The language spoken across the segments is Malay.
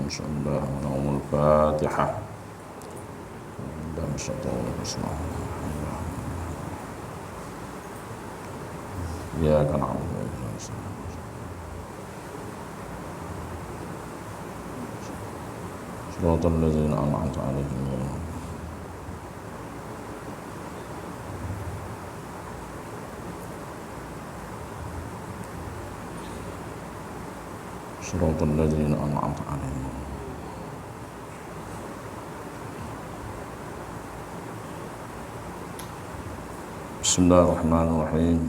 Insyaallah naumul Fatihah. Dan insyaallah ya kan Shiratal ladzina an'amta 'alaihim Shiratal ladzina an'amta 'alaihim Bismillahirrahmanirrahim.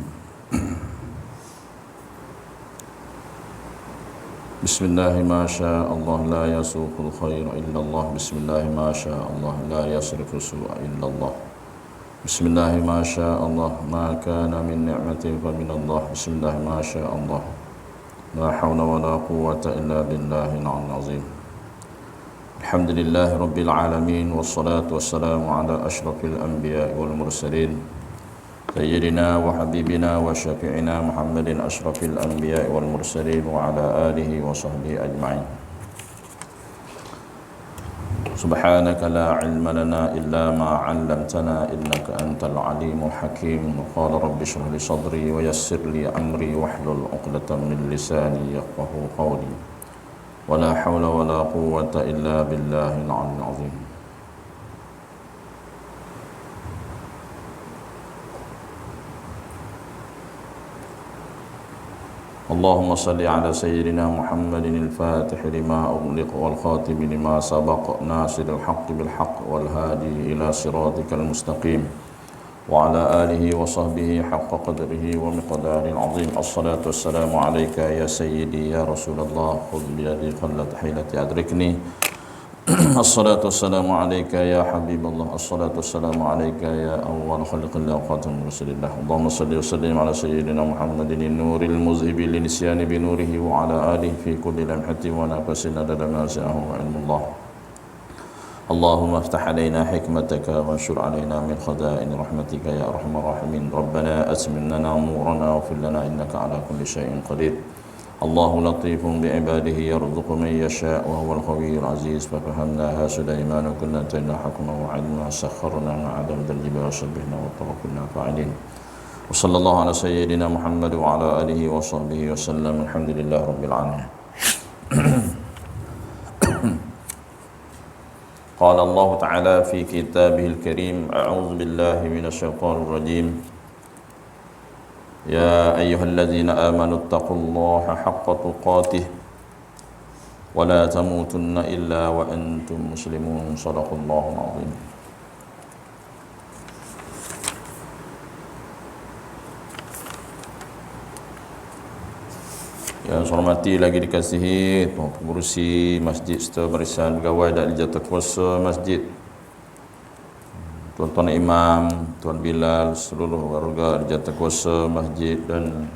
Bismillahi ma syaa Allah la yasuqul khaira illallah. Bismillahi ma syaa Allah la yasrifu su'a illallah. Bismillahi ma syaa Allah ma kana min ni'matin fa min Allah. Bismillahi ma syaa Allah la hawla wa la quwwata illa billahil 'aliyyil 'azim. Alhamdulillahi rabbil alamin wassalatu wassalamu ala asyrafil anbiya'i wal mursalin Sayyidina wa habibina wa syafi'ina Muhammadin asyrafil anbiya'i wal mursalin wa ala alihi wa sahbihi ajma'in. Subhanaka la ilma lana illa ma 'allamtana innaka antal alimul hakim. Qala rabbi shrah li sadri wa yassir li amri wahlul 'uqdatam min lisani yafqahu qawli. Wa la hawla wa la quwwata illa billahil 'aliyyil 'azim. اللهم صل على سيدنا محمد الفاتح لما أغلق والخاتم لما سبق ناصر الحق بالحق والهادي إلى صراطك المستقيم وعلى آله وصحبه حق قدره ومقدار العظيم. الصلاة والسلام عليك يا سيدي يا رسول الله خذ بيدي قلت حيلتي أدركني. الصلاة والسلام عليك يا حبيب الله. الصلاة والسلام عليك يا أول خلق الله وخاتم رسول الله. اللهم صل وسلم على سيدنا محمد النور المذهب للنسيان بنوره وعلى آله في كل لمحة ونفس عدد ما وسعه علم الله. اللهم افتح علينا حكمتك وانشر علينا من خزائن رحمتك يا أرحم الراحمين. ربنا أتمم لنا نورنا واغفر لنا إنك على كل شيء قدير. الله لطيف بعباده يرزق من يشاء وهو القوي العزيز. ففهمناها سليمان وكنا آتيناه حكما وعلما سخرنا مع داود الجبال وسبحنا وتوكلنا فاعلين. وصلى الله على سيدنا محمد وعلى آله وصحبه وسلم. الحمد لله رب العالمين. قال الله تعالى في كتابه الكريم أعوذ بالله من الشيطان الرجيم يا أيها الذين آمنوا اتقوا الله حق تقاته ولا تموتن إلا وأنتم مسلمون. صدق الله العظيم. Yang saya hormati lagi dikasihi Tuan Pengurusi Masjid serta barisan pegawai dan jawatan masjid, Tuan-tuan Imam, Tuan Bilal, seluruh warga jawatan masjid dan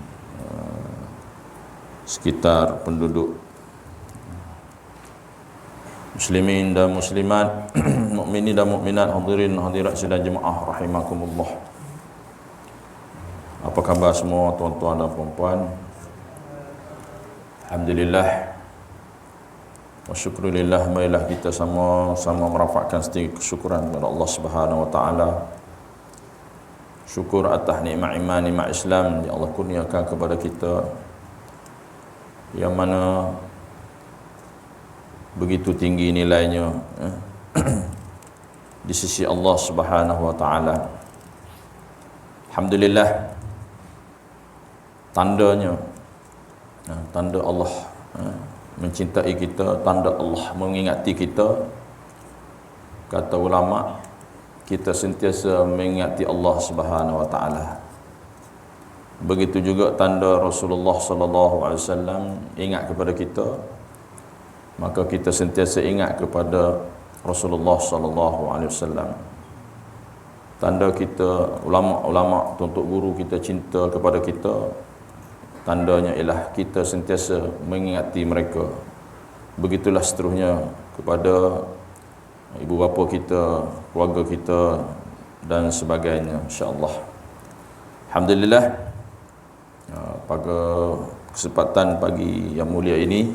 sekitar penduduk muslimin dan muslimat, mukminin dan mukminat, hadirin hadirat sidang jemaah rahimakumullah. Apa khabar semua tuan-tuan dan puan-puan? Alhamdulillah wa syukurillah, marilah kita sama-sama merafakkan sedikit kesyukuran kepada Allah Subhanahu wa taala. Syukur atas nikmat iman, nikmat Islam yang Allah kurniakan kepada kita, yang mana begitu tinggi nilainya di sisi Allah Subhanahu wa taala. Alhamdulillah, tandanya tanda Allah mencintai kita, tanda Allah mengingati kita. Kata ulama, kita sentiasa mengingati Allah Subhanahu wa taala. Begitu juga tanda Rasulullah sallallahu alaihi wasallam ingat kepada kita, maka kita sentiasa ingat kepada Rasulullah sallallahu alaihi wasallam. Tanda kita, ulama-ulama, tuntut guru kita cinta kepada kita, tandanya ialah kita sentiasa mengingati mereka. Begitulah seterusnya kepada ibu bapa kita, keluarga kita dan sebagainya, insya-Allah. Alhamdulillah, pada kesempatan pagi yang mulia ini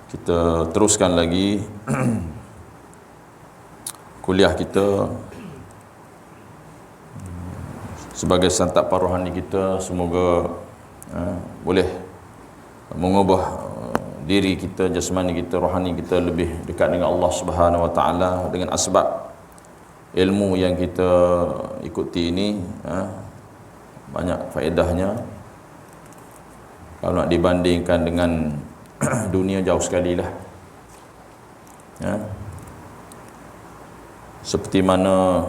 Kita teruskan lagi kuliah kita sebagai santapan rohani kita. Semoga boleh mengubah diri kita, jasmani kita, rohani kita lebih dekat dengan Allah Subhanahu Wa Taala dengan asbab ilmu yang kita ikuti ini. Banyak faedahnya. Kalau nak dibandingkan dengan dunia, jauh sekali lah. Seperti mana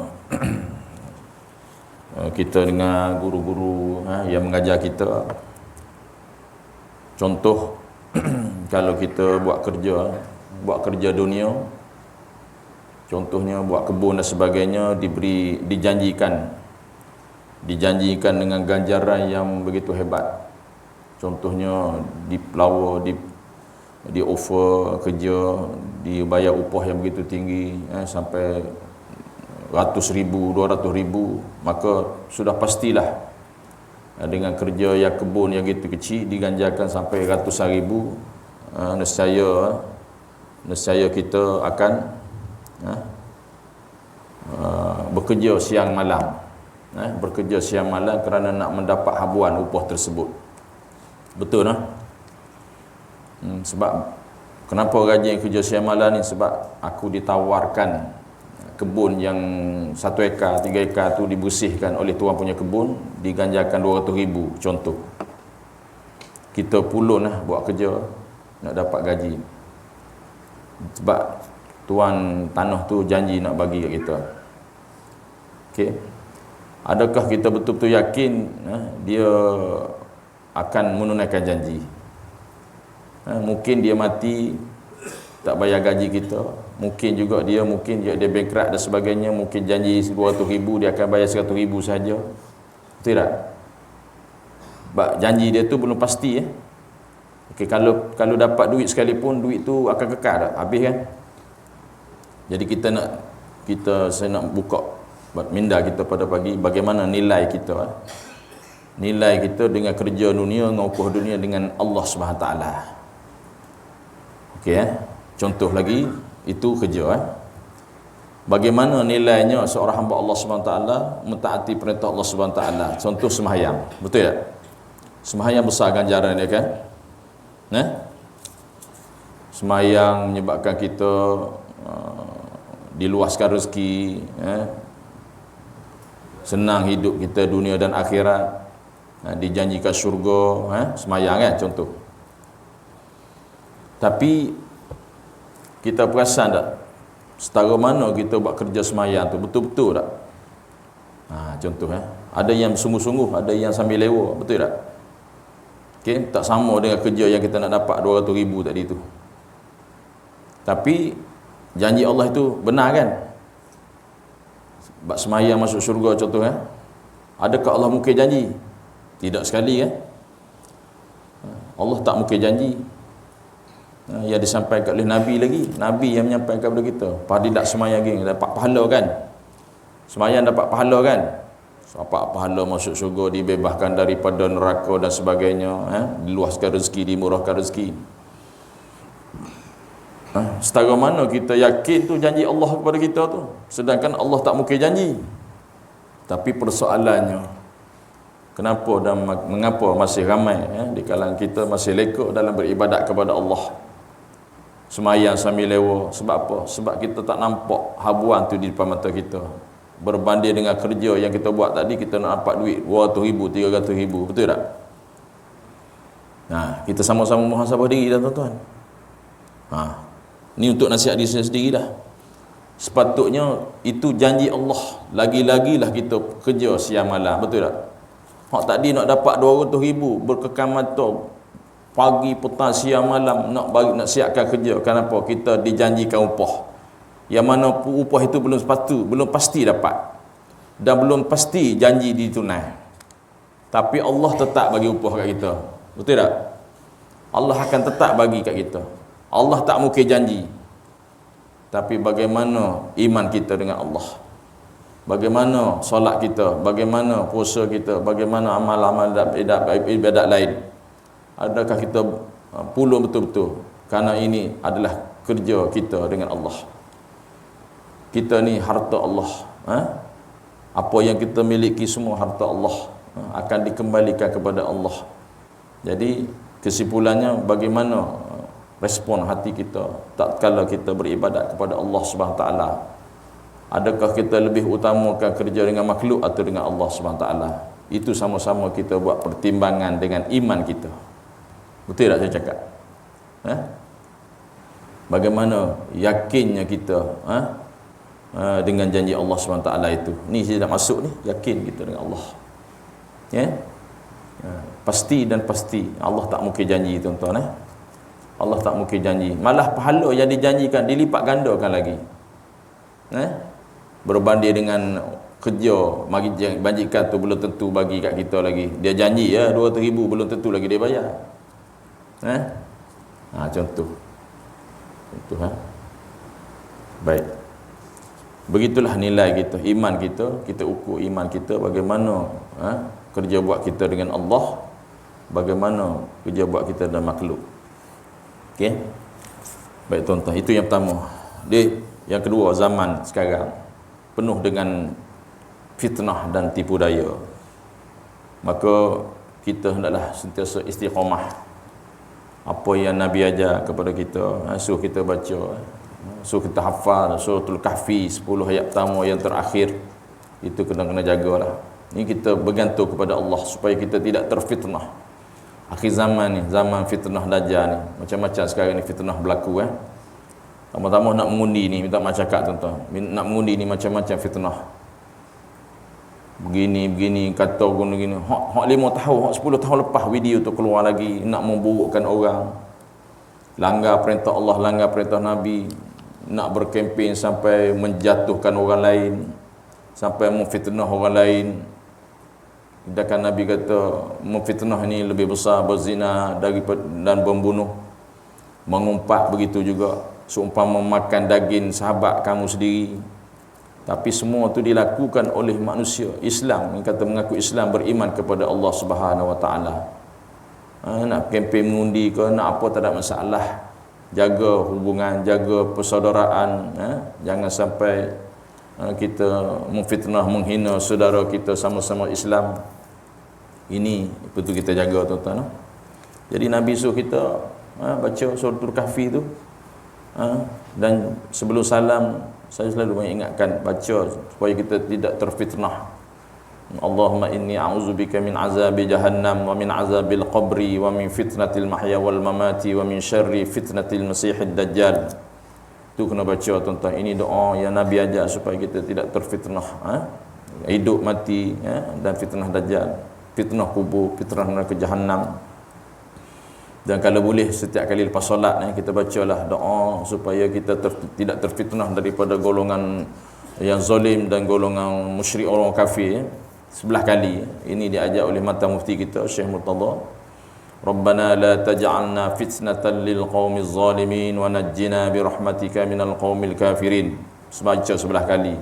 kita dengan guru-guru yang mengajar kita. Contoh, kalau kita buat kerja dunia, contohnya buat kebun dan sebagainya, dijanjikan dengan ganjaran yang begitu hebat. Contohnya diplawa, di offer kerja, dibayar upah yang begitu tinggi, sampai ratus ribu, 200 ribu. Maka sudah pastilah dengan kerja yang kebun yang gitu kecil diganjarkan sampai ratusan ribu. Nescaya kita akan bekerja siang malam, bekerja siang malam kerana nak mendapat habuan upah tersebut. Betul lah. Sebab kenapa rajin kerja siang malam ni? Sebab aku ditawarkan kebun yang 1 ekar, 3 ekar tu dibersihkan oleh tuan punya kebun, diganjarkan 200 ribu contoh. Kita pulun lah buat kerja nak dapat gaji. Sebab tuan tanah tu janji nak bagi kat kita. Okey. Adakah kita betul-betul yakin dia akan menunaikan janji? Mungkin dia mati tak bayar gaji kita. Mungkin juga dia bankrupt dan sebagainya. Mungkin janji 200 ribu, dia akan bayar 100 ribu saja. Betul tak? Sebab janji dia tu belum pasti. Okay, kalau dapat duit sekalipun, duit tu akan kekal tak? Habis kan? Jadi saya nak buka minda kita pada pagi, bagaimana nilai kita. Nilai kita dengan kerja dunia, dengan upah dunia dengan Allah SWT. Okey, contoh lagi, itu kerja. Bagaimana nilainya seorang hamba Allah SWT mentaati perintah Allah SWT. Contoh sembahyang, betul tak? Sembahyang besar ganjaran dia kan? Sembahyang menyebabkan kita diluaskan rezeki, senang hidup kita dunia dan akhirat, dijanjikan syurga. Sembahyang kan contoh. Tapi kita perasan tak setara mana kita buat kerja sembahyang tu betul-betul tak? Contoh ada yang sungguh-sungguh, ada yang sambil lewa, betul tak? Okey, tak sama dengan kerja yang kita nak dapat 200 ribu tadi tu. Tapi janji Allah itu benar kan? Sebab sembahyang masuk syurga contoh. Adakah Allah mungkir janji? Tidak sekali kan? Allah tak mungkir janji. Yang disampaikan oleh Nabi lagi, Nabi yang menyampaikan kepada kita, tidak sembahyang lagi dapat pahala kan? Sembahyang dapat pahala kan? Dapat pahala masuk syurga, dibebaskan daripada neraka dan sebagainya, diluaskan rezeki, dimurahkan rezeki. Setara mana kita yakin tu janji Allah kepada kita tu, sedangkan Allah tak mungkin janji. Tapi persoalannya, kenapa dan mengapa masih ramai di kalangan kita masih lekuk dalam beribadat kepada Allah, sembahyang sambil lewa? Sebab apa? Sebab kita tak nampak habuan tu di depan mata kita. Berbanding dengan kerja yang kita buat tadi, kita nak dapat duit 200 ribu, 300 ribu, betul tak? Kita sama-sama muhasabah diri dah tuan-tuan. Ni untuk nasihat diri sendiri dah. Sepatutnya itu janji Allah. Lagi-lagilah kita kerja siang malam, betul tak? Hak tadi nak dapat 200 ribu, berkekal mata pagi, petang, siang, malam nak siapkan kerja. Kenapa? Kita dijanjikan upah. Yang mana upah itu belum pasti dapat, dan belum pasti janji ditunai. Tapi Allah tetap bagi upah kat kita. Betul tak? Allah akan tetap bagi kat kita. Allah tak mungkin janji. Tapi bagaimana iman kita dengan Allah? Bagaimana solat kita? Bagaimana puasa kita? Bagaimana amal-amal ibadat lain? Adakah kita puluh betul-betul? Karena ini adalah kerja kita dengan Allah. Kita ni harta Allah. Apa yang kita miliki semua harta Allah, akan dikembalikan kepada Allah. Jadi kesimpulannya, bagaimana respon hati kita tatkala kita beribadat kepada Allah Subhanahu taala? Adakah kita lebih utamakan kerja dengan makhluk atau dengan Allah Subhanahu taala? Itu sama-sama kita buat pertimbangan dengan iman kita. Betul tak saya cakap? Bagaimana yakinnya kita dengan janji Allah SWT itu. Ni saya dah masuk ni, yakin kita dengan Allah. Pasti dan pasti Allah tak mungkin janji, tuan-tuan. Allah tak mungkin janji. Malah pahala yang dijanjikan dilipat gandakan lagi. Berbanding dengan kerja bajikan tu belum tentu bagi kat kita lagi. Dia janji 200,000 belum tentu lagi dia bayar. Contoh. Baik. Begitulah nilai kita, iman kita. Kita ukur iman kita bagaimana kerja buat kita dengan Allah, bagaimana kerja buat kita dengan makhluk. Okey. Baik tuan-tuan, itu yang pertama. Yang kedua, zaman sekarang penuh dengan fitnah dan tipu daya. Maka kita hendaklah sentiasa istiqamah. Apa yang Nabi ajar kepada kita, suruh kita baca, suruh kita hafal suratul Kahfi 10 ayat pertama yang terakhir, itu kena jagalah. Ini kita bergantung kepada Allah supaya kita tidak terfitnah. Akhir zaman ni, zaman fitnah dajjal ni, macam-macam sekarang ni fitnah berlaku. Pertama nak mengundi ni, minta maaf cakap tuan-tuan, nak mengundi ni macam-macam fitnah. Begini kata begini. Hak 5 tahun, hak 10 tahun lepas video tu keluar lagi, nak memburukkan orang, langgar perintah Allah, langgar perintah Nabi, nak berkempen sampai menjatuhkan orang lain, sampai memfitnah orang lain. Sedangkan Nabi kata memfitnah ni lebih besar berzina daripada dan membunuh, mengumpat begitu juga, seumpama makan daging sahabat kamu sendiri. Tapi semua tu dilakukan oleh manusia Islam yang kata mengaku Islam, beriman kepada Allah Subhanahu Wa Taala. Nak kempen mengundi ke, nak apa, tak ada masalah. Jaga hubungan, jaga persaudaraan. Jangan sampai kita memfitnah, menghina saudara kita sama-sama Islam. Ini betul kita jaga, tuan-tuan. Jadi Nabi suruh kita baca suratul Kahfi tu. Dan sebelum salam, saya selalu mengingatkan baca supaya kita tidak terfitnah. Allahumma inni a'udzubika min azabi jahannam wa min azabil qabri wa min fitnatil mahya wal mamati wa min syarri fitnatil masihid dajjal. Itu kena baca, tuan-tuan. Ini doa yang Nabi ajar supaya kita tidak terfitnah hidup mati, dan fitnah dajjal, fitnah kubur, fitnah neraka jahannam. Dan kalau boleh setiap kali lepas solat kita bacalah doa supaya kita tidak terfitnah daripada golongan yang zalim dan golongan musyrik, orang kafir. 11 kali. Ini diajar oleh mata mufti kita Syekh Murtada. Rabbana la taj'alna fitnatan lil qaumiz zalimin wa najjina bi rahmatika minal qaumil kafirin. Baca 11 kali.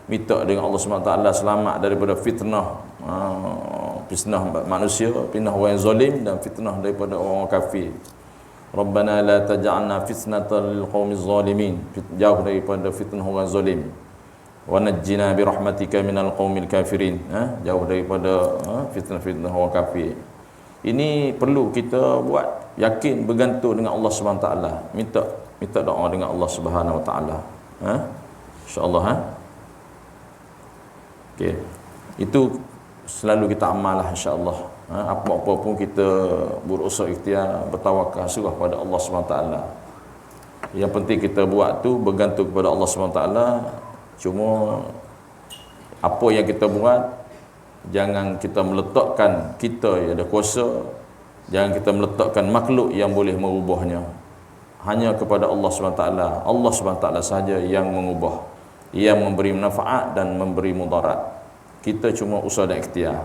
Minta dengan Allah SWT selamat daripada fitnah manusia, fitnah orang yang zalim, dan fitnah daripada orang kafir. Rabbana la taj'alna fitnatan lil qaumiz zalimin. Jauh daripada fitnah orang zalim. Wa najjina bi rahmatika minal qaumil kafirin. Jauh daripada fitnah orang kafir. Ini perlu kita buat, yakin, bergantung dengan Allah SWT. Minta doa dengan Allah Subhanahu Wa Taala. Insya-Allah. Okey. Itu selalu kita amal lah, insya-Allah. Apa-apa pun kita berusaha ikhtiar, bertawakal, serah pada Allah SWT. Yang penting kita buat tu bergantung kepada Allah SWT. Cuma apa yang kita buat, jangan kita meletakkan kita yang ada kuasa, jangan kita meletakkan makhluk yang boleh merubahnya. Hanya kepada Allah SWT. Allah SWT sahaja yang mengubah, yang memberi manfaat dan memberi mudarat. Kita cuma usaha dan ikhtiar.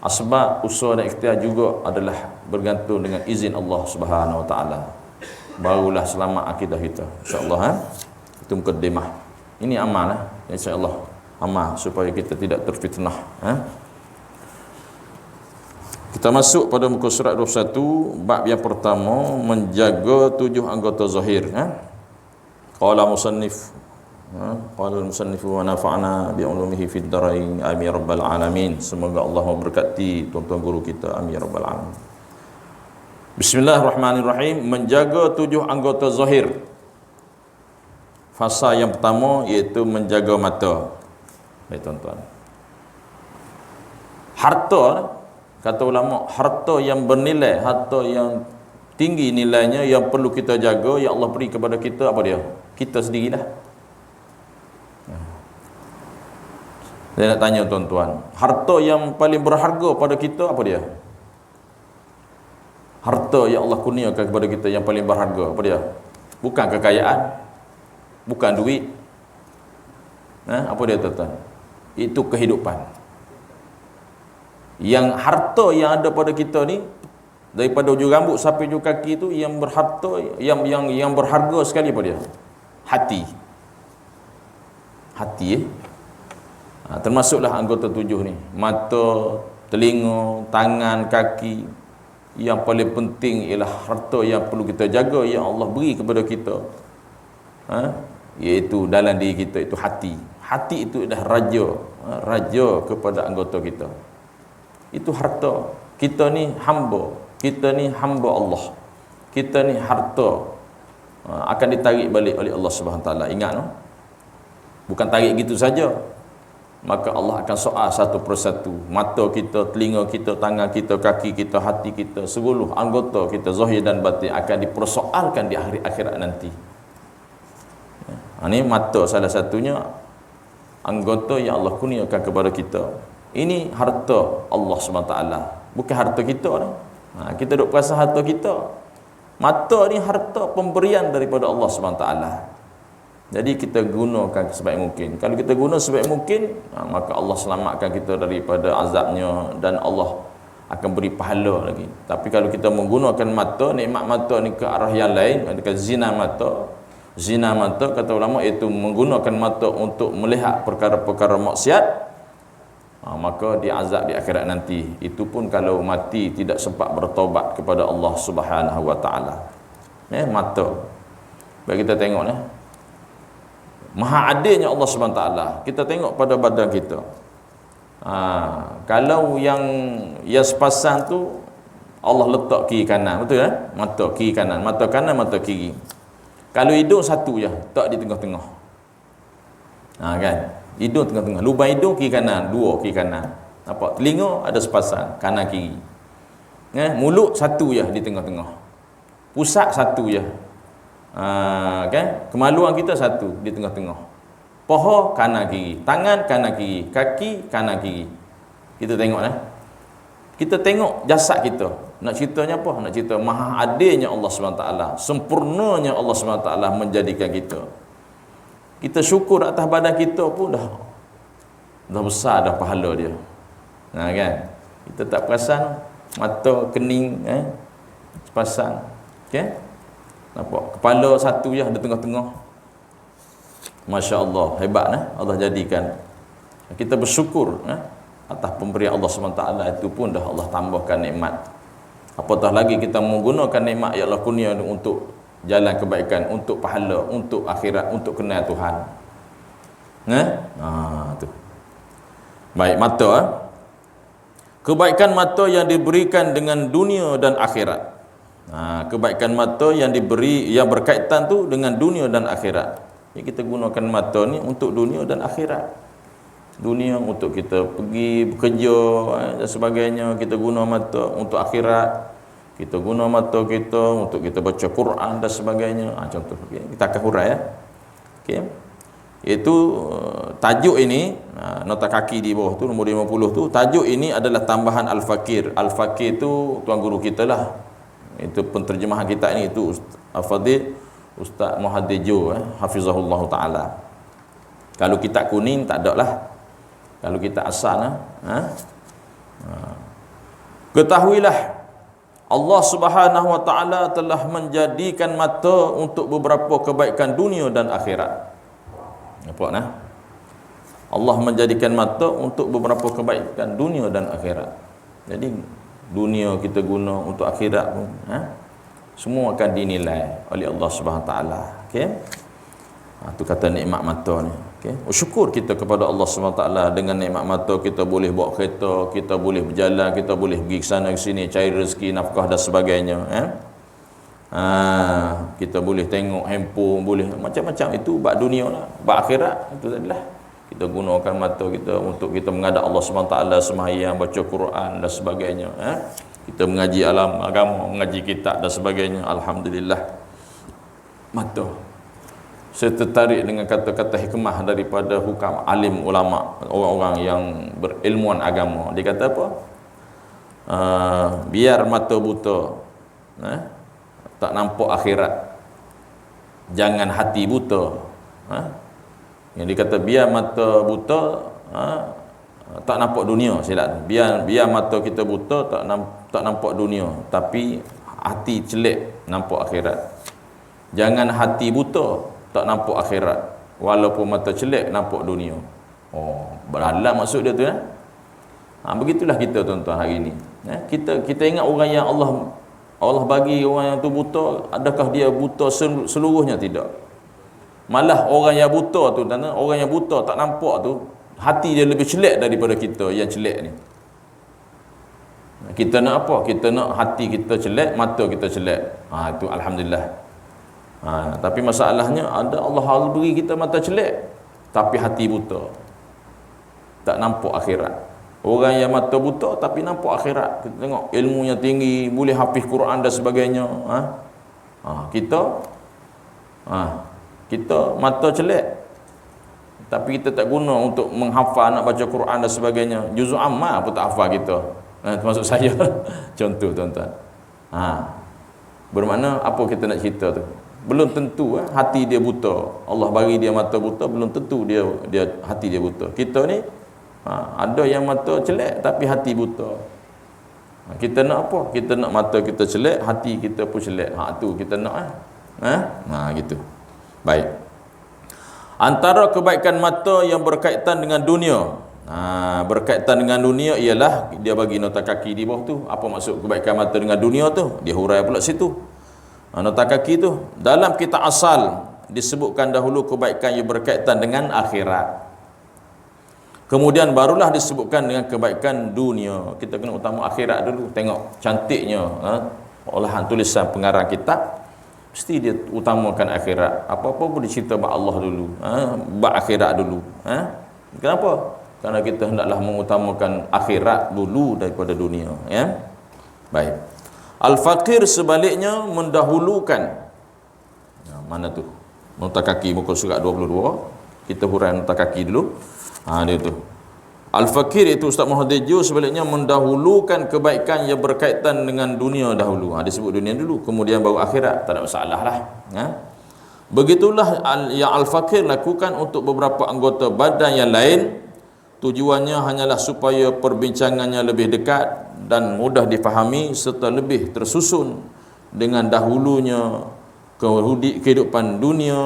Asbab usaha dan ikhtiar juga adalah bergantung dengan izin Allah Subhanahu Wa Taala. Barulah selamat akidah kita, insya-Allah. Itu mukadimah. Ini amal, insya-Allah. Amal supaya kita tidak terfitnah. Kita masuk pada muka surat 21, bab yang pertama, menjaga 7 anggota zahir. Qala musannif, qala al-musannif wa nafa'na bi ulumihi fid darain amin ya rabbal alamin. Semoga Allah memberkati tuan-tuan guru kita, amin ya rabbal alamin. Bismillahirrahmanirrahim. Menjaga 7 anggota zahir. Fasa yang pertama iaitu menjaga mata. Baik tuan-tuan, harta, kata ulama, harta yang bernilai, harta yang tinggi nilainya, yang perlu kita jaga, yang Allah beri kepada kita, apa dia? Kita sendirilah. Saya nak tanya tuan-tuan, harta yang paling berharga pada kita apa dia? Harta yang Allah kurniakan kepada kita yang paling berharga apa dia? Bukan kekayaan, bukan duit. Apa dia tuan-tuan? Itu kehidupan. Yang harta yang ada pada kita ni, daripada ujung rambut sampai ujung kaki tu, yang berharta, yang berharga sekali apa dia? Hati. Hati termasuklah anggota 7 ni. Mata, telinga, tangan, kaki. Yang paling penting ialah harta yang perlu kita jaga, yang Allah beri kepada kita, iaitu dalam diri kita, itu hati. Hati itu dah raja, raja kepada anggota kita. Itu harta. Kita ni hamba, kita ni hamba Allah, kita ni harta akan ditarik balik oleh Allah Subhanahu Wa Taala. Ingat no? Bukan tarik gitu saja, maka Allah akan soal satu persatu. Mata kita, telinga kita, tangan kita, kaki kita, hati kita, seluruh anggota kita zahir dan batin akan dipersoalkan di hari akhirat nanti. Ini mata salah satunya anggota yang Allah kurniakan kepada kita. Ini harta Allah SWT, bukan harta kita lah. Kita duk perasan harta kita. Mata ni harta pemberian daripada Allah SWT. Jadi kita gunakan sebaik mungkin. Kalau kita guna sebaik mungkin, maka Allah selamatkan kita daripada azabnya, dan Allah akan beri pahala lagi. Tapi kalau kita menggunakan mata, nikmat mata ni ke arah yang lain, kata zina mata. Zina mata, kata ulama, iaitu menggunakan mata untuk melihat perkara-perkara maksiat, maka diazab di akhirat nanti. Itu pun kalau mati tidak sempat bertaubat kepada Allah Subhanahu Wa Taala. Mata. Bagi kita tengok maha adilnya Allah Subhanahu Wa Taala. Kita tengok pada badan kita. Kalau yang sepasang tu Allah letak kiri kanan, betul kan? Mata kiri kanan, mata kanan, mata kiri. Kalau hidung satu je, tak di tengah-tengah. Kan? Hidung tengah-tengah. Lubang hidung kiri kanan, 2 kiri kanan. Nampak? Telinga ada sepasang, kanan kiri. Mulut satu je di tengah-tengah. Pusat satu je. Kan? Kemaluan kita satu di tengah-tengah. Paha kanan kiri, tangan kanan kiri, kaki kanan kiri. Kita tengok kita tengok jasad kita. Nak ceritanya apa? Nak cerita maha adilnya Allah SWT, sempurnanya Allah SWT menjadikan kita. Kita syukur atas badan kita pun dah besar dah pahala dia. Kan? Kita tak perasan, mata, kening, sepasang. Okay? Nampak? Kepala satu je, ada tengah-tengah. Masya Allah, hebat Allah jadikan. Kita bersyukur atas pemberian Allah SWT itu pun dah Allah tambahkan nikmat. Apatah lagi kita menggunakan nikmat yang Allah kurnia untuk jalan kebaikan, untuk pahala, untuk akhirat, untuk kenal Tuhan. Tu. Baik, mata. Kebaikan mata yang diberikan dengan dunia dan akhirat. Kebaikan mata yang diberi, yang berkaitan tu dengan dunia dan akhirat. Jadi kita gunakan mata ni untuk dunia dan akhirat. Dunia untuk kita pergi bekerja dan sebagainya, kita guna mata. Untuk akhirat, kita guna mata kita untuk kita baca Quran dan sebagainya. Contoh, kita akan hurai Iaitu tajuk ini, nota kaki di bawah tu, nombor 50 tu, tajuk ini adalah tambahan Al-Fakir. Al-Fakir tu tuan guru kita lah. Itu penterjemahan kita ini, itu Al-Fadhil Ustaz Muhaddith Jo, hafizahullah ta'ala. Kalau kitab kuning tak ada lah. Kalau kita asal ketahuilah Allah Subhanahu Wa Taala telah menjadikan mata untuk beberapa kebaikan dunia dan akhirat. Nampak Allah menjadikan mata untuk beberapa kebaikan dunia dan akhirat. Jadi dunia kita guna untuk akhirat pun, semua akan dinilai oleh Allah Subhanahu taala. Okey. Tu kata nikmat mata ni. Okey. Syukur kita kepada Allah Subhanahu taala, dengan nikmat mata kita boleh bawa kereta, kita boleh berjalan, kita boleh pergi ke sana ke sini cari rezeki, nafkah dan sebagainya, kita boleh tengok handphone, boleh macam-macam. Itu bab dunia lah. Bab akhirat itu adalah kita gunakan mata kita untuk kita menghadap Allah Subhanahu taala, sembahyang, baca Quran dan sebagainya, kita mengaji agama, mengaji kitab dan sebagainya. Alhamdulillah. Mata. Saya tertarik dengan kata-kata hikmah daripada hukam alim ulama, orang-orang yang berilmuan agama. Dia kata apa? Biar mata buta tak nampak akhirat, jangan hati buta. Yang dia kata biar mata buta tak nampak dunia, silap. Biar mata kita buta tak nampak dunia, tapi hati celik nampak akhirat. Jangan hati buta tak nampak akhirat, walaupun mata celik nampak dunia. Berdalam maksud dia tu, begitulah kita tuan-tuan hari ni. Kita ingat orang yang Allah bagi orang yang tu buta, adakah dia buta seluruhnya? Tidak. Malah orang yang buta tu, orang yang buta tak nampak tu, hati dia lebih celik daripada kita yang celik ni. Kita nak apa? Kita nak hati kita celik, mata kita celik. Itu alhamdulillah. Tapi masalahnya ada Allah beri kita mata celik tapi hati buta, tak nampak akhirat. Orang yang mata buta tapi nampak akhirat, kita tengok ilmunya tinggi, boleh hafiz Quran dan sebagainya. Kita mata celik tapi kita tak guna untuk menghafal, nak baca Quran dan sebagainya. Juzuk amma pun tak hafal kita, termasuk saya. Contoh tuan-tuan. Bermakna apa kita nak cerita tu? Belum tentu hati dia buta. Allah bagi dia mata buta, belum tentu dia hati dia buta. Kita ni ada yang mata celik tapi hati buta. Kita nak apa? Kita nak mata kita celik, hati kita pun celik. Tu kita nak. Gitu. Baik. Antara kebaikan mata yang berkaitan dengan dunia, berkaitan dengan dunia ialah dia bagi nota kaki di bawah tu. Apa maksud kebaikan mata dengan dunia tu? Dia hurai pula situ. Nota kaki tu, dalam kitab asal disebutkan dahulu kebaikan yang berkaitan dengan akhirat, kemudian barulah disebutkan dengan kebaikan dunia. Kita kena utama akhirat dulu. Tengok cantiknya olahan tulisan pengarang kitab, mesti dia utamakan akhirat. Apa-apa pun dicerita bab Allah dulu, bab akhirat dulu. Kenapa? Kerana kita hendaklah mengutamakan akhirat dulu daripada dunia. Baik. Al-Faqir sebaliknya mendahulukan, mana tu? Nota kaki muka surat 22. Kita hurai nota kaki dulu. Dia tu. Al-Faqir itu Ustaz Muhammad Ju sebaliknya mendahulukan kebaikan yang berkaitan dengan dunia dahulu. Dia sebut dunia dulu, kemudian baru akhirat. Tak ada masalah lah. Begitulah yang Al-Faqir lakukan untuk beberapa anggota badan yang lain. Tujuannya hanyalah supaya perbincangannya lebih dekat dan mudah difahami serta lebih tersusun dengan dahulunya kehidupan dunia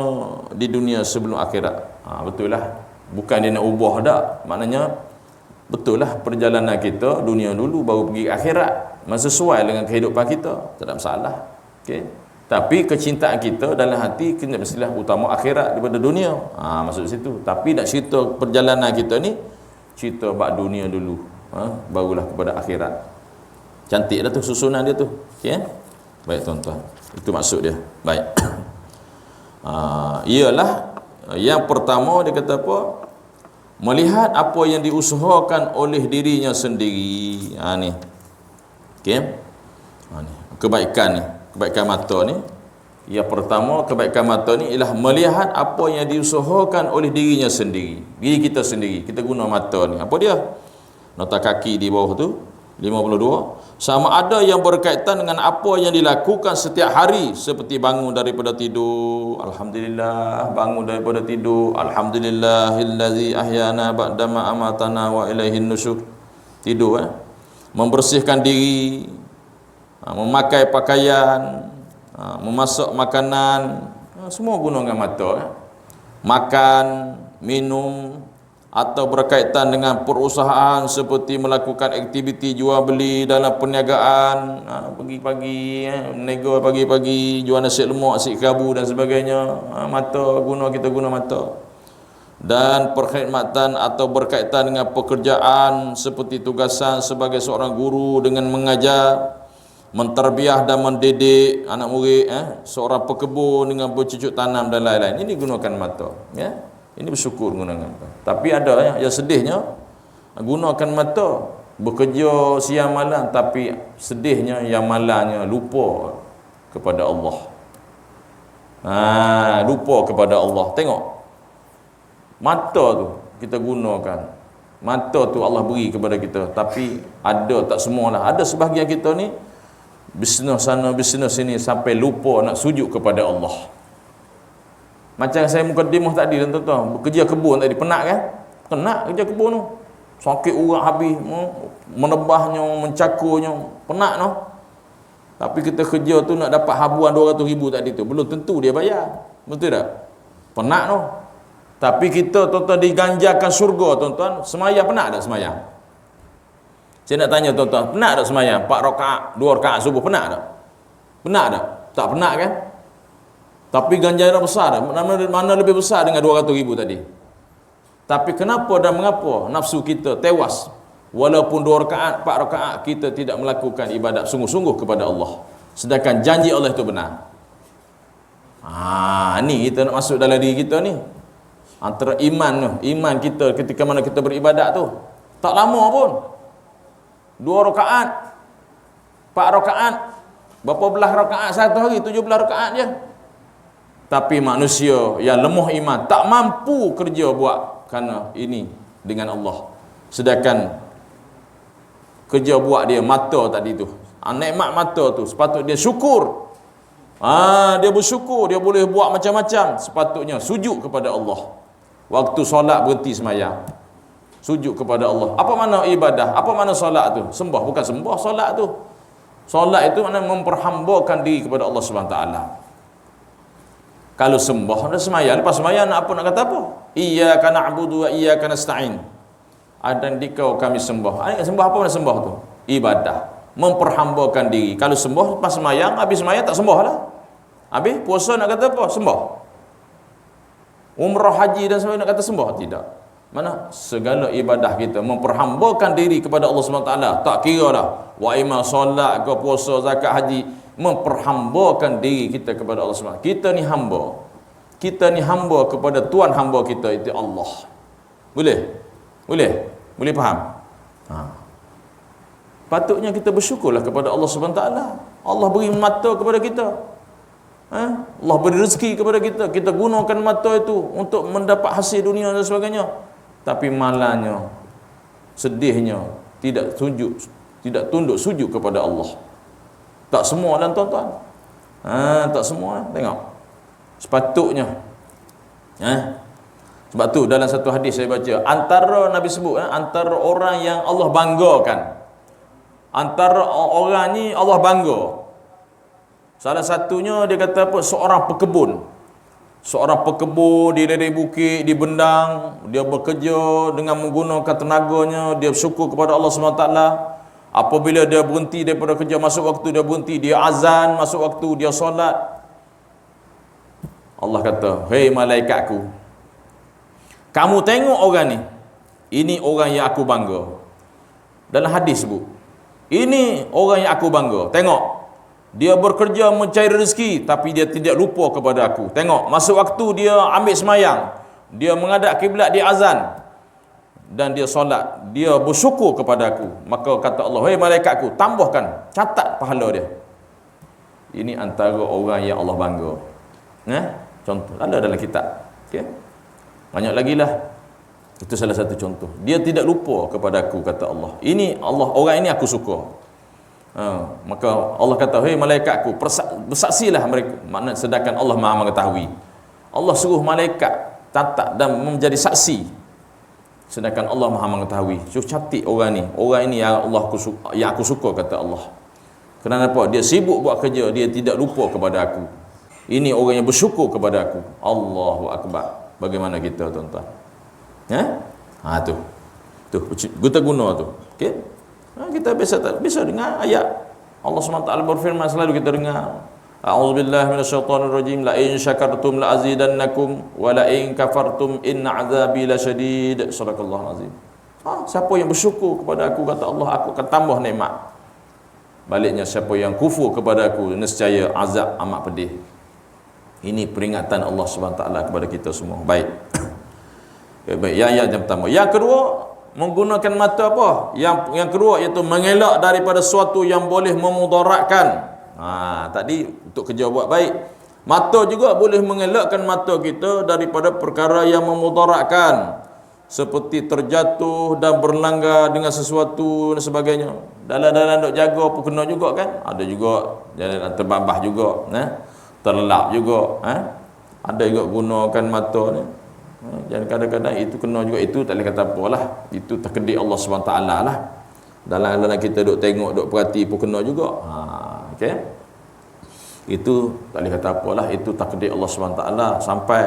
di dunia sebelum akhirat. Betul lah. Bukan dia nak ubah dah. Maknanya betul lah, perjalanan kita dunia dulu baru pergi akhirat, sesuai dengan kehidupan kita, tak ada masalah. Tapi kecintaan kita dalam hati kita mestilah utama akhirat daripada dunia. Maksud situ. Tapi nak cerita perjalanan kita ni, cerita bab dunia dulu, barulah kepada akhirat. Cantik dah tu susunan dia tu. Baik tuan-tuan, itu maksud dia. Baik. Ialah yang pertama dia kata apa? Melihat apa yang diusahakan oleh dirinya sendiri. Ni. Ni. Kebaikan mata ni. Yang pertama, kebaikan mata ni ialah melihat apa yang diusahakan oleh dirinya sendiri. Diri kita sendiri. Kita guna mata ni. Apa dia? Nota kaki di bawah tu 52. Sama ada yang berkaitan dengan apa yang dilakukan setiap hari, seperti bangun daripada tidur, alhamdulillah, bangun daripada tidur, alhamdulillahillazi ahyana ba'dama amatana wa ilaihin nusyur. Tidur, membersihkan diri, memakai pakaian, memasak makanan, semua guna dengan mata. Makan, minum, atau berkaitan dengan perusahaan seperti melakukan aktiviti jual beli dalam perniagaan, pagi-pagi nego pagi-pagi jual nasi lemak, nasi kabu dan sebagainya, mata kita guna mata. Dan perkhidmatan atau berkaitan dengan pekerjaan seperti tugasan sebagai seorang guru dengan mengajar, menterbiah dan mendidik anak murid, seorang pekebun dengan bercucuk tanam dan lain-lain. Ini gunakan mata, ya. Ini bersyukur gunakan mata. Tapi ada yang sedihnya gunakan mata bekerja siang malam, tapi sedihnya yang malamnya lupa kepada Allah. Lupa kepada Allah. Tengok, mata tu kita gunakan, mata tu Allah beri kepada kita, tapi tak semualah. Ada sebahagian kita ni bisnes sana bisnes sini sampai lupa nak sujud kepada Allah. Macam saya mukadimah tadi tuan-tuan, bekerja kebun tadi, penat kan? Penat kerja kebun tu, sakit urat habis, menebahnya, mencakurnya, penat no. Tapi kita kerja tu nak dapat habuan 200,000 tadi tu, belum tentu dia bayar, betul tak? Penat no. Tapi kita tuan-tuan diganjarkan surga tuan-tuan. Semayang penat tak semayang? Saya nak tanya tuan-tuan, penat tak semayang 4 rakaat, 2 rakaat subuh, penat tak? Penat tak? Tak penat kan? Tapi ganjaran besar, mana lebih besar dengan 200,000 tadi. Tapi kenapa dan mengapa nafsu kita tewas walaupun 2 rakaat, 4 rakaat kita tidak melakukan ibadat sungguh-sungguh kepada Allah, sedangkan janji Allah itu benar? Ni kita nak masuk dalam diri kita ni. Antara iman kita ketika mana kita beribadat tu tak lama pun, 2 rakaat, 4 rakaat, berapa belah rakaat satu hari, 17 rakaat je. Tapi manusia yang lemah iman tak mampu kerja buat kerana ini dengan Allah, sedangkan kerja buat dia mata tadi tu, nikmat mata tu sepatutnya dia syukur. Dia bersyukur, dia boleh buat macam-macam, sepatutnya sujud kepada Allah. Waktu solat berhenti semayang, sujud kepada Allah. Apa mana ibadah? Apa mana solat tu? Sembah, bukan sembah solat tu. Solat itu maknanya memperhambakan diri kepada Allah Subhanahu Taala. Kalau sembah dan semayang, lepas semayang apa nak kata apa? Iyyaka na'budu wa iyyaka nasta'in. Dan dikau kami sembah. Sembah apa nak sembah tu? Ibadah, memperhambakan diri. Kalau sembah lepas semayang, habis semayang tak sembah lah. Habis puasa nak kata apa? Sembah. Umrah, haji dan sebagainya nak kata sembah? Tidak. Mana segala ibadah kita memperhambakan diri kepada Allah SWT. Tak kira lah wa iman solat ke puasa, zakat, haji, memperhambakan diri kita kepada Allah SWT. Kita ni hamba. Kita ni hamba kepada Tuhan hamba kita, itu Allah. Boleh? Boleh? Boleh faham? Patutnya kita bersyukurlah kepada Allah SWT. Allah beri mata kepada kita. Allah beri rezeki kepada kita. Kita gunakan mata itu untuk mendapat hasil dunia dan sebagainya. Tapi malangnya, sedihnya, tidak tunduk sujud kepada Allah. Tak semua lah tuan-tuan. Tak semua lah. Tengok. Sepatutnya. Sebab tu dalam satu hadis saya baca, antara Nabi sebut, antara orang yang Allah banggakan, antara orang ni Allah bangga, salah satunya dia kata apa? Seorang pekebun. Seorang pekebun di lereng bukit, di bendang, dia bekerja dengan menggunakan tenaganya, dia bersyukur kepada Allah SWT. Apabila dia berhenti daripada kerja, masuk waktu dia berhenti, dia azan, masuk waktu dia solat. Allah kata, hei malaikatku, kamu tengok orang ni, ini orang yang aku bangga. Dalam hadis sebut, ini orang yang aku bangga. Tengok, dia bekerja mencari rezeki, tapi dia tidak lupa kepada aku. Tengok, masuk waktu dia ambil semayang, dia menghadap kiblat, dia azan, dan dia solat, dia bersyukur kepada aku. Maka kata Allah, hei malaikatku, tambahkan, catat pahala dia. Ini antara orang yang Allah bangga. Contoh, ada dalam kitab. Okay? Banyak lagi lah. Itu salah satu contoh. Dia tidak lupa kepada aku, kata Allah. Ini Allah, orang ini aku suka. Maka Allah kata, hei malaikatku, bersaksilah mereka. Maknanya sedangkan Allah Maha mengetahui. Allah suruh malaikat catat dan menjadi saksi, sedangkan Allah Maha mengetahui. Suruh catat orang ni. Orang ini yang aku suka, kata Allah. Kenapa? Dia sibuk buat kerja, dia tidak lupa kepada aku. Ini orang yang bersyukur kepada aku. Allahu Akbar. Bagaimana kita tuan-tuan? Tu. Tu kita guna tu. Okey. Kita biasa dengar ayat Allah SWT berfirman, selalu kita dengar, a'udzubillahi minasyaitonirrajim, la in syakartum la azidannakum wa la in kafartum inna azabi lasyadid. Sadaqallahul azim. Siapa yang bersyukur kepada aku, kata Allah, aku akan tambah nikmat. Baliknya siapa yang kufur kepada aku, nescaya azab amat pedih. Ini peringatan Allah SWT kepada kita semua. Baik. Baik, yang pertama. Yang kedua, menggunakan mata apa? Yang kedua iaitu mengelak daripada sesuatu yang boleh memudaratkan. Tadi untuk kerja buat baik. Mata juga boleh mengelakkan mata kita daripada perkara yang memudaratkan, seperti terjatuh dan berlanggar dengan sesuatu dan sebagainya. Dalam-dalam dok jaga pun kena juga kan? Ada juga jalan terbabah juga, terlelap juga, ada juga gunakan mata ni. Dan kadang-kadang itu kena juga, itu tak boleh kata apalah, itu takdir Allah SWT lah. Dalam kita duk tengok, duk perhati pun kena juga. Okey. Itu tak boleh kata apalah, itu takdir Allah SWT sampai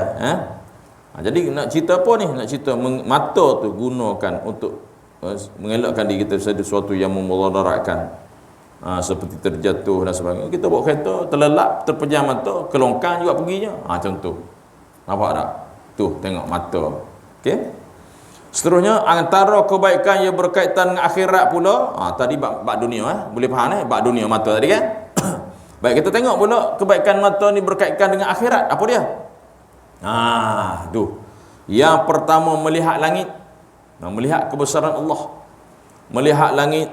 jadi nak cerita apa ni? Nak cerita mata tu gunakan untuk mengelakkan diri kita dari sesuatu yang memudaratkan, seperti terjatuh dan sebagainya. Kita bawa kereta terlelap, terpejam mata, kelongkang juga perginya. Contoh. Nampak tak? Tu tengok mata. Okey. Seterusnya, antara kebaikan yang berkaitan dengan akhirat pula. Tadi bab dunia, boleh faham bab dunia mata tadi kan? Baik, kita tengok pula kebaikan mata ni berkaitan dengan akhirat. Apa dia? Tu. Yang pertama, melihat langit. Melihat kebesaran Allah. Melihat langit,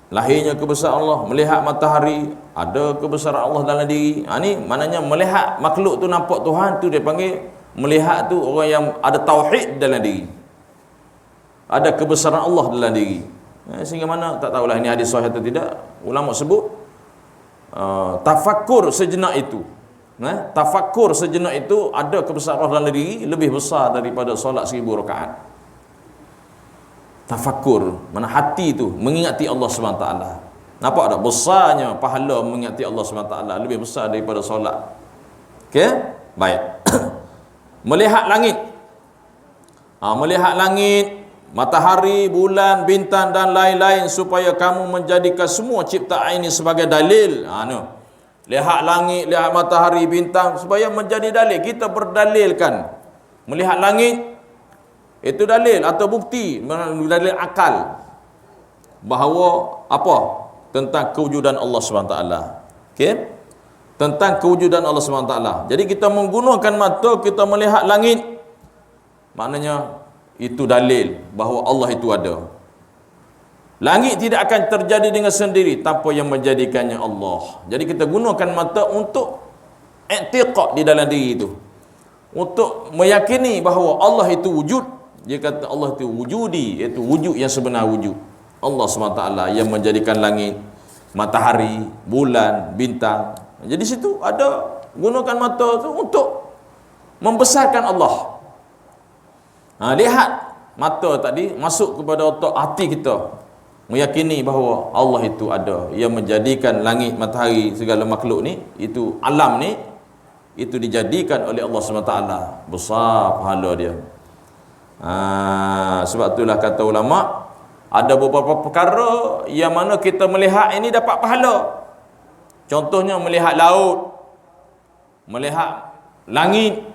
lahirnya kebesaran Allah. Melihat matahari, ada kebesaran Allah dalam diri. Ni maknanya melihat makhluk tu nampak Tuhan tu, dia panggil melihat tu orang yang ada tauhid dalam diri, ada kebesaran Allah dalam diri. Sehingga mana tak tahulah ini hadis sahih atau tidak, ulama sebut tafakkur sejenak itu, tafakkur sejenak itu ada kebesaran Allah dalam diri lebih besar daripada solat 1000 rakaat. Tafakkur mana hati itu mengingati Allah SWT. Nampak tak besarnya pahala mengingati Allah SWT, lebih besar daripada solat. Okey, baik. Melihat langit. Melihat langit, matahari, bulan, bintang dan lain-lain, supaya kamu menjadikan semua ciptaan ini sebagai dalil. Lihat langit, lihat matahari, bintang supaya menjadi dalil. Kita berdalilkan. Melihat langit itu dalil atau bukti, dalil akal bahawa apa? Tentang kewujudan Allah SWT. Okey? Tentang kewujudan Allah SWT. Jadi kita menggunakan mata, kita melihat langit, maknanya itu dalil bahawa Allah itu ada. Langit tidak akan terjadi dengan sendiri tanpa yang menjadikannya Allah. Jadi kita gunakan mata untuk i'tiqad di dalam diri itu, untuk meyakini bahawa Allah itu wujud. Dia kata Allah itu wujudi, iaitu wujud yang sebenar wujud. Allah SWT yang menjadikan langit, matahari, bulan, bintang. Jadi situ ada gunakan mata tu untuk membesarkan Allah. Lihat mata tadi masuk kepada otak hati kita, meyakini bahawa Allah itu ada, yang menjadikan langit, matahari, segala makhluk ni, itu alam ni, itu dijadikan oleh Allah SWT. Besar pahala dia. Sebab itulah kata ulama, ada beberapa perkara yang mana kita melihat ini dapat pahala. Contohnya melihat laut, melihat langit,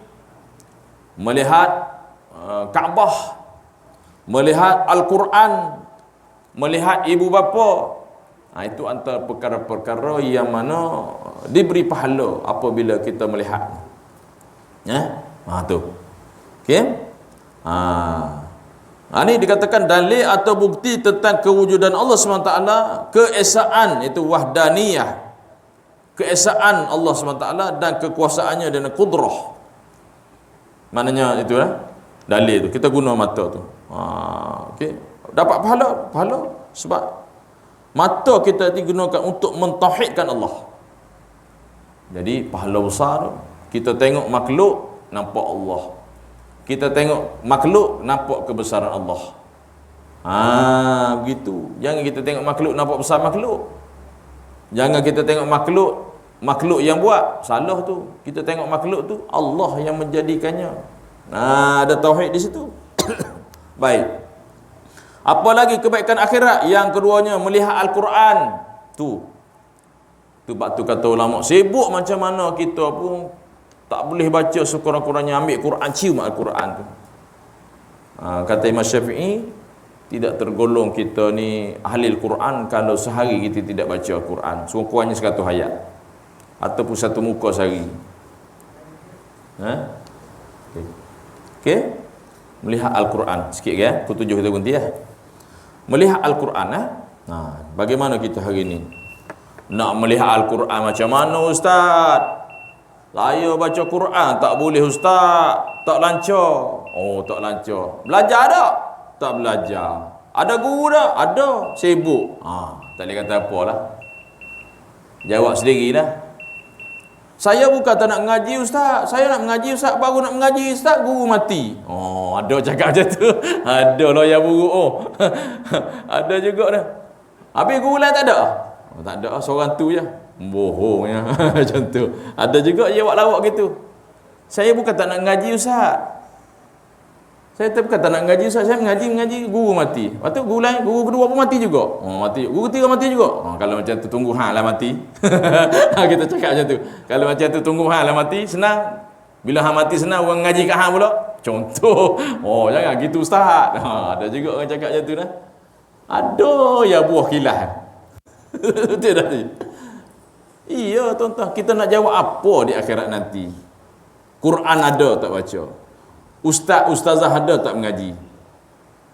melihat Kaabah, melihat Al-Quran, melihat ibu bapa. Itu antara perkara-perkara yang mana diberi pahala apabila kita melihat. Tu. Okey? Ini dikatakan dalil atau bukti tentang kewujudan Allah SWT, keesaan, itu wahdaniyah, keesaan Allah SWT dan kekuasaannya dan kudrah. Maknanya itu dalil tu. Kita guna mata tu. Okey. Dapat pahala sebab mata kita digunakan untuk mentauhidkan Allah. Jadi pahala besar tu. Kita tengok makhluk, nampak Allah. Kita tengok makhluk, nampak kebesaran Allah. Begitu. Jangan kita tengok makhluk, nampak besar makhluk. Jangan kita tengok makhluk yang buat. Salah tu. Kita tengok makhluk tu, Allah yang menjadikannya. Ada tauhid di situ. Baik. Apa lagi kebaikan akhirat? Yang keduanya melihat Al-Quran. Tu bab tu kata ulama, sibuk macam mana kita pun tak boleh baca sekurang-kurangnya ambil Quran, cium Al-Quran tu. Kata Imam Syafi'i, tidak tergolong kita ni ahli Al-Quran kalau sehari kita tidak baca Al-Quran, sekurang-kurangnya 100 ayat ataupun satu muka sehari. Okey. Melihat Al-Quran sikit ya. Pukul 7 kita berhenti ya. Melihat Al-Quran bagaimana kita hari ni? Nak melihat Al-Quran macam mana ustaz? Saya baca Quran tak boleh ustaz. Tak lancar. Oh, tak lancar. Belajar tak? Tak belajar. Ada guru tak? Ada. Sibuk. Tak boleh kata apalah. Jawab sendirilah. Saya bukan tak nak mengaji ustaz. Saya nak mengaji ustaz, baru nak mengaji ustaz guru mati. Oh, ada cakap macam tu. Ada lah yang buruk. Ada juga dah. Habis guru lain tak ada? Tak ada, seorang tu je. Bohongnya. Macam tu. Ada juga dia buat lawak gitu. Saya bukan tak nak mengaji ustaz. Saya bukan tak nak mengaji ustaz. Saya mengaji guru mati. Lepas tu guru lain, guru kedua pun mati juga. Mati. Guru ketiga mati juga. Kalau macam tu tunggu hang lah mati. Kita cakap macam tu. Kalau macam tu tunggu hang lah mati, senang. Bila hang mati senang orang mengaji kat hang pula. Contoh. Jangan gitu ustaz. Ada juga orang cakap macam tu dah. Ada ya buah kilah. Betul tak ni? Iya tuan-tuan, kita nak jawab apa di akhirat nanti? Quran ada tak baca? Ustazah ada tak mengaji?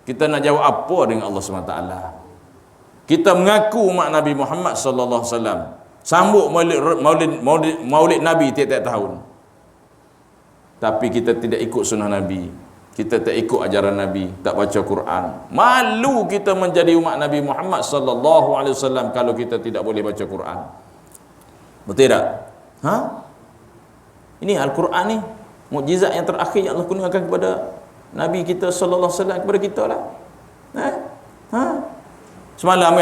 Kita nak jawab apa dengan Allah SWT? Kita mengaku umat Nabi Muhammad sallallahu alaihi wasallam, sambut maulid Nabi tiap-tiap tahun. Tapi kita tidak ikut sunnah Nabi. Kita tak ikut ajaran Nabi, tak baca Quran. Malu kita menjadi umat Nabi Muhammad sallallahu alaihi wasallam kalau kita tidak boleh baca Quran. Betul tak? Ini Al-Quran ni mukjizat yang terakhir yang Allah kurniakan kepada Nabi kita sallallahu alaihi wasallam, kepada kita lah. Semalam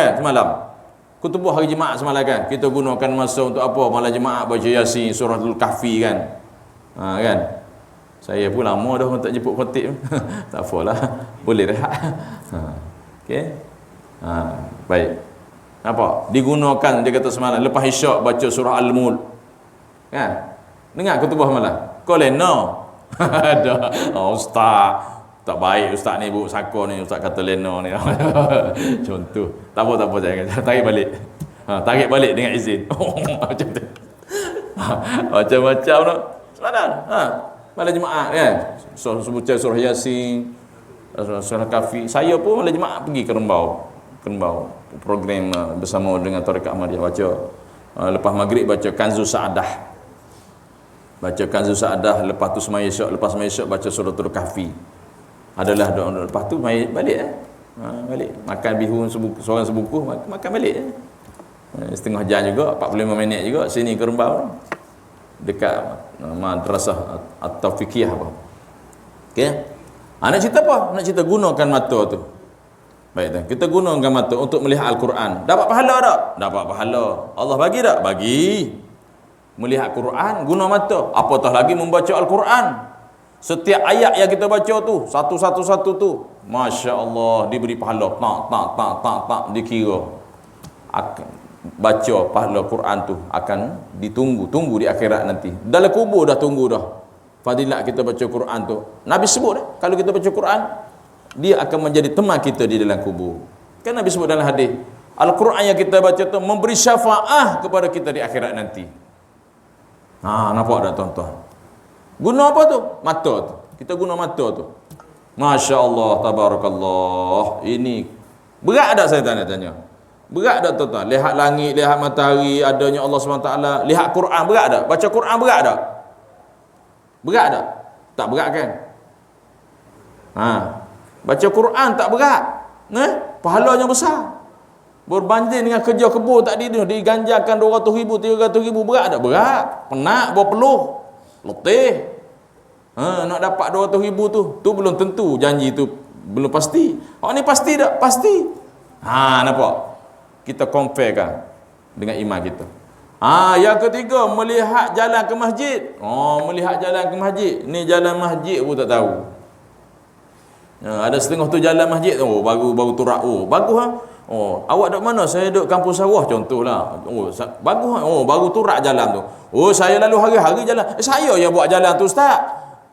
Kutubah hari Jumaat semalam kan, kita gunakan masa untuk apa? Malam Jumaat baca Yasin, Suratul Kahfi kan. Kan? Saya pun lama dah tak jemput khatib. Tak apalah, boleh rehat. Okey. Baik. Apa? Digunakan, dia kata semalam lepas isyak baca surah Al-Mulk. Kan? Dengar kutubah malam. Kau lena. Ada. Ustaz. Tak baik ustaz ni, bu saka ni, ustaz kata lena ni. Contoh. Tak apa jangan. Tarik balik. Tarik balik dengan izin. Macam tu. Macam-macam tu. Semalam. Malam Jumaat kan. Baca surah Yasin, surah Kahfi. Saya pun malam Jumaat pergi ke Rembau. Program bersama dengan Tarekat Ahmadiyah baca. Lepas maghrib baca Kanzu Sa'adah. Lepas tu semaya isyak baca Suratul Kahfi. Adalah doa lepas tu balik balik makan bihun seorang sebuku, makan balik setengah jam juga, 45 minit juga sini ke Rembau dekat madrasah at-taufiqiyah apa. Okey. Nak cerita apa? Nak cerita gunakan mata tu. Baik dah. Kita gunakan mata untuk melihat Al-Quran. Dapat pahala tak? Dapat pahala. Allah bagi tak? Bagi. Melihat Quran guna mata. Apatah lagi membaca Al-Quran. Setiap ayat yang kita baca tu, satu tu, masya-Allah diberi pahala. Tak dikira. Baca pahala Quran tu akan tunggu di akhirat nanti. Dalam kubur dah tunggu dah. Fadilat kita baca Quran tu. Nabi sebut kalau kita baca Quran, dia akan menjadi teman kita di dalam kubur. Kan Nabi sebut dalam hadis, Al-Quran yang kita baca tu memberi syafaah kepada kita di akhirat nanti. Nampak tak tuan-tuan? Guna apa tu? Mata tu. Kita guna mata tu. Masya Allah, tabarakallah. Ini berat tak saya tanya? Berat tak tuan-tuan? Lihat langit, lihat matahari, adanya Allah SWT. Lihat Quran, berat tak? Baca Quran, berat tak? Berat tak? Tak berat kan? Baca Quran tak berat. Pahalanya besar. Berbanding dengan kerja kebun tadi tu, diganjarkan 200,000, 300,000, berat tak? Berat. Penat, berpeluh. Letih. Nak dapat 200,000 tu belum tentu, janji tu belum pasti. Ni pasti tak? Pasti. Nampak? Kita compare kan dengan iman kita. Yang ketiga, melihat jalan ke masjid. Melihat jalan ke masjid. Ni jalan masjid pun tak tahu. Ada setengah tu jalan masjid tu, baru turak. Bagus ha. Awak duduk mana? Saya duduk kampung sawah contohlah. Bagus ha. Baru turak jalan tu. Saya lalu hari-hari jalan. Saya yang buat jalan tu ustaz.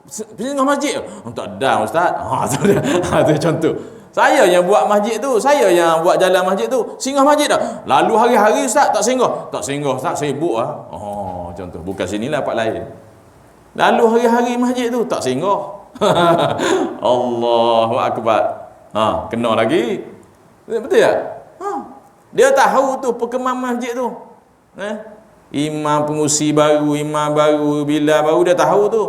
Setengah masjid. Tak ada ustaz. Tu dia. Tu contoh. Saya yang buat masjid tu. Saya yang buat jalan masjid tu. Singgah masjid dah. Lalu hari-hari ustaz tak singgah. Tak singgah ustaz, sibuk ah. Contoh. Bukan sinilah part lain. Lalu hari-hari masjid tu tak singgah. Allahu akbar. Kena lagi. Betul tak? Dia tahu tu perkembangan masjid tu. Imam pengusi baru, imam baru, bila baru dia tahu tu.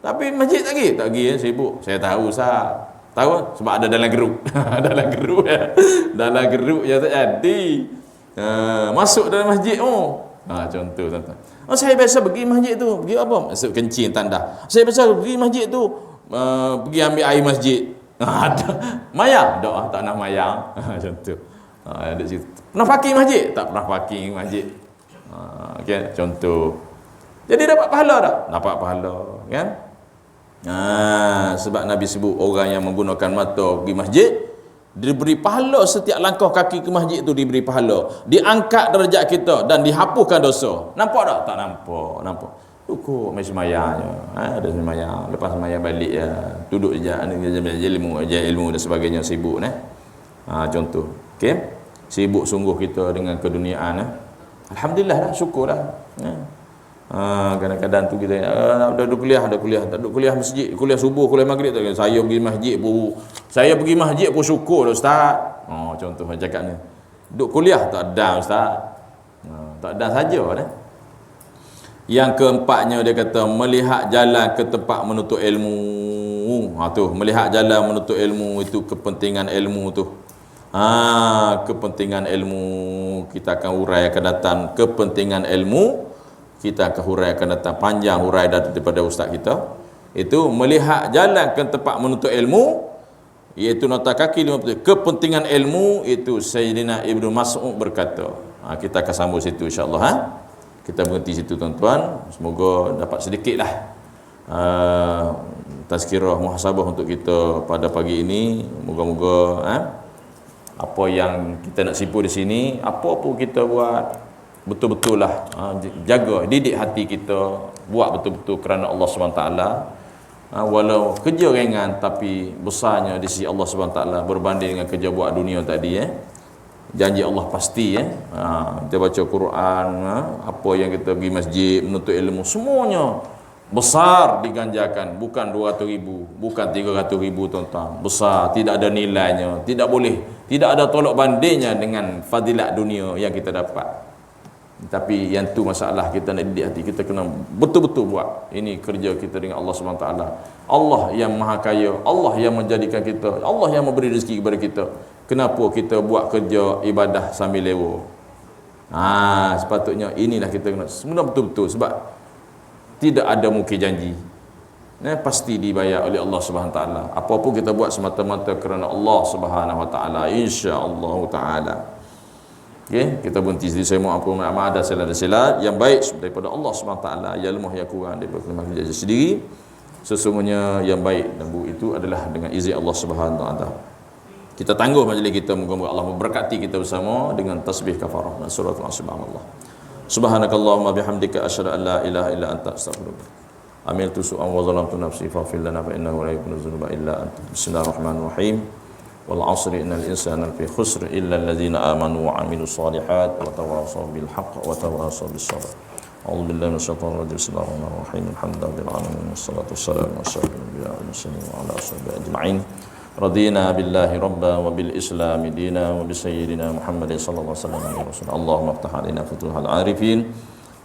Tapi masjid tak pergi sibuk. Saya tahu sah. Tahu sebab ada dalam geruk. Dalam geruk ya. Dalam geruk ya tak jadi. Masuk dalam masjid contoh tuan-tuan. Saya biasa pergi masjid tu. Pergi apa? Masuk kencing tanda. Saya biasa pergi masjid tu. Pergi ambil air masjid. Mayang? Tak nak mayang. Macam tu. Ada situ. Pernah parking masjid? Tak pernah parking masjid. Okay, contoh. Jadi dapat pahala tak? Dapat pahala, kan? Sebab Nabi sebut orang yang menggunakan mata pergi masjid, diberi pahala setiap langkah kaki ke masjid tu, diberi pahala. Diangkat derajat kita dan dihapuskan dosa. Nampak tak? Tak nampak. Cukup main semayang je. Ada semayang. Lepas semayang balik ya. Duduk je. Ilmu dan sebagainya. Sibuk. Contoh. Okay? Sibuk sungguh kita dengan keduniaan. Alhamdulillah lah. Syukur lah. Kadang-kadang tu kita dah kuliah. Tak duduk kuliah masjid. Kuliah subuh, kuliah maghrib. Saya pergi masjid pun syukur ustaz. Contoh macam cakap ni. Duduk kuliah tak ada ustaz. Tak ada saja. Yang keempatnya dia kata melihat jalan ke tempat menuntut ilmu. Melihat jalan menuntut ilmu itu kepentingan ilmu tu. Kepentingan ilmu kita akan hurai akan datang. Kepentingan ilmu kita akan hurai akan datang. Panjang hurai daripada ustaz kita. Itu melihat jalan ke tempat menuntut ilmu, iaitu nota kaki 50. Kepentingan ilmu itu Sayyidina Ibnu Mas'ud berkata. Kita akan sambung situ insya-Allah. Kita berhenti situ tuan-tuan. Semoga dapat sedikitlah tazkirah muhasabah untuk kita pada pagi ini. Moga-moga apa yang kita nak simpu di sini, apa pun kita buat betul-betul lah, jaga, didik hati kita, buat betul-betul kerana Allah SWT. Walau kerja ringan tapi besarnya di sisi Allah SWT berbanding dengan kerja buat dunia tadi. Janji Allah pasti. Kita baca Quran, apa yang kita pergi masjid, menuntut ilmu, semuanya besar diganjarkan. Bukan 200,000, bukan 300,000 tuan-tuan. Besar, tidak ada nilainya, tidak ada tolak bandingnya dengan fadilat dunia yang kita dapat. Tapi yang tu masalah, kita nak didik hati kita, kena betul-betul buat. Ini kerja kita dengan Allah SWT. Allah yang maha kaya, Allah yang menjadikan kita, Allah yang memberi rezeki kepada kita. Kenapa kita buat kerja ibadah sambil lewa? Sepatutnya inilah kita kena sebenarnya betul-betul, sebab tidak ada mungkin janji. Pasti dibayar oleh Allah SWT. Apa-apa kita buat semata-mata kerana Allah SWT, insya-Allah taala. Okay, kita berhenti sini. Saya mohon ampun ada salah yang baik daripada Allah SWT, yang lemah yang kurang daripada kelemahan kita sendiri. Sesungguhnya yang baik dan buruk itu adalah dengan izin Allah SWT. Kita tangguh majlis kita, moga-moga Allah memberkati kita bersama dengan tasbih kafarah dan surat subhanallah. Subhanakallahumma bihamdika asyhadu an la ilaha illa anta astaghfiruka. Amiltu su'an wa zalamtu nafsi faghfir lana fa innahu la yaghfiru dzunuba illa anta. Bismillahirrahmanirrahim. Wal 'asri innal insana lafi khusr illa alladhina amanu wa 'amilus shalihat wa tawassaw bil haqq wa tawassaw bis sabr. A'udzu billahi minasyaitonir rajim. Bismillahirrahmanirrahim. Alhamdulillahi alamin wassalatu wassalamu ala asyrofil mursalin wa ala ashabihi ajma'in. Radina billahi rabba wa bil islami dina wa bi sayyidina Muhammadin sallallahu alaihi wasallam. Allahumma iftah alaina futuhal arifin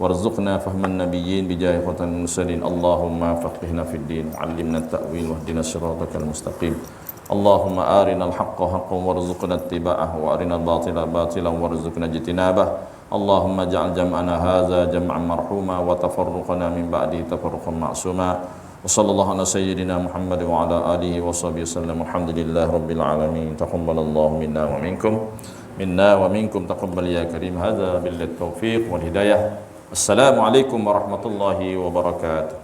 warzuqna fahman nabiyyin bi jahi khatamil mursalin. Allahumma faqihna fid din, 'allimna at-ta'wil wahdina siratal mustaqim. Allahumma arinal haqqa haqqan warzuqna ittiba'ah wa arinal batila batilan warzuqna ijtinabah. Allahumma ja'al jam'ana hadza jam'an marhuma wa tafarruqana min ba'di tafarruqan ma'suma. Wassallallahu ala sayyidina Muhammad wa ala alihi wa sahbihi wasallam. Alhamdulillahi rabbil alamin. Taqabbalallahu minna wa minkum taqabbal ya karim. Hadza billahi taufiq wal hidayah. Assalamualaikum warahmatullahi wabarakatuh.